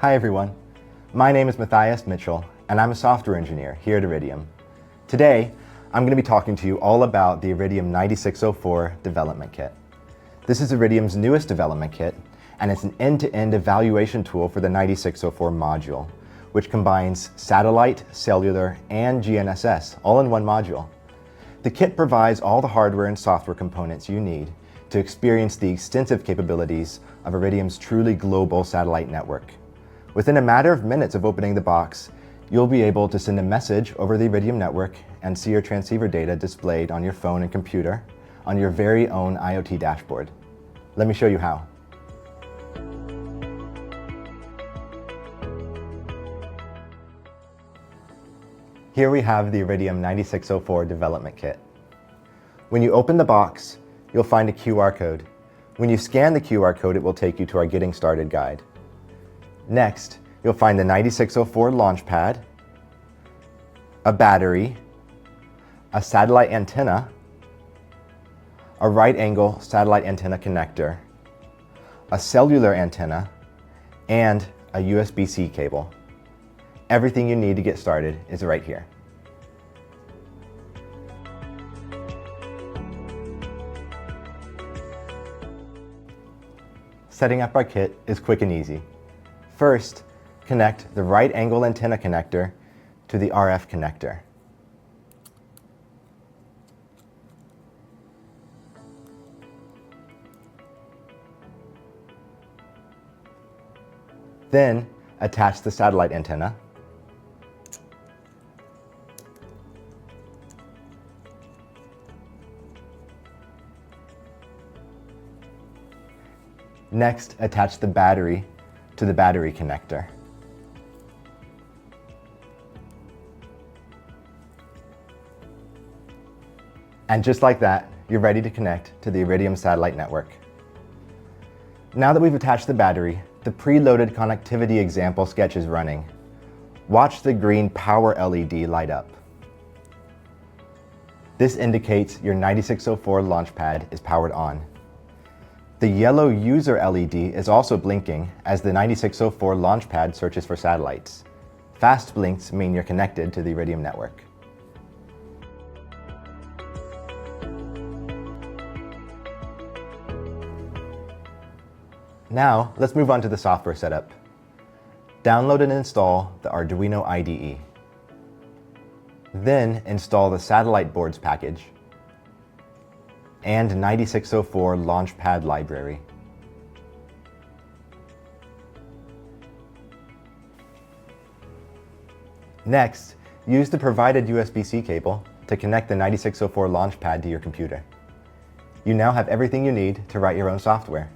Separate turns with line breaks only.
Hi everyone, my name is Matthias Mitchell and I'm a software engineer here at Iridium. Today, I'm going to be talking to you all about the Iridium 9604 development kit. This is Iridium's newest development kit and it's an end-to-end evaluation tool for the 9604 module, which combines satellite, cellular, and GNSS all in one module. The kit provides all the hardware and software components you need to experience the extensive capabilities of Iridium's truly global satellite network. Within a matter of minutes of opening the box, you'll be able to send a message over the Iridium network and see your transceiver data displayed on your phone and computer on your very own IoT dashboard. Let me show you how. Here we have the Iridium 9604 development kit. When you open the box, you'll find a QR code. When you scan the QR code, it will take you to our Getting Started guide. Next, you'll find the 9604 launch pad, a battery, a satellite antenna, a right-angle satellite antenna connector, a cellular antenna, and a USB-C cable. Everything you need to get started is right here. Setting up our kit is quick and easy. First, connect the right-angle antenna connector to the RF connector. Then, attach the satellite antenna. Next, attach the battery to the battery connector. And just like that, you're ready to connect to the Iridium satellite network. Now that we've attached the battery, the preloaded connectivity example sketch is running. Watch the green power LED light up. This indicates your 9604 launchpad is powered on. The yellow user LED is also blinking as the 9604 launchpad searches for satellites. Fast blinks mean you're connected to the Iridium network. Now, let's move on to the software setup. Download and install the Arduino IDE. Then install the satellite boards package and 9604 Launchpad library. Next, use the provided USB-C cable to connect the 9604 Launchpad to your computer. You now have everything you need to write your own software.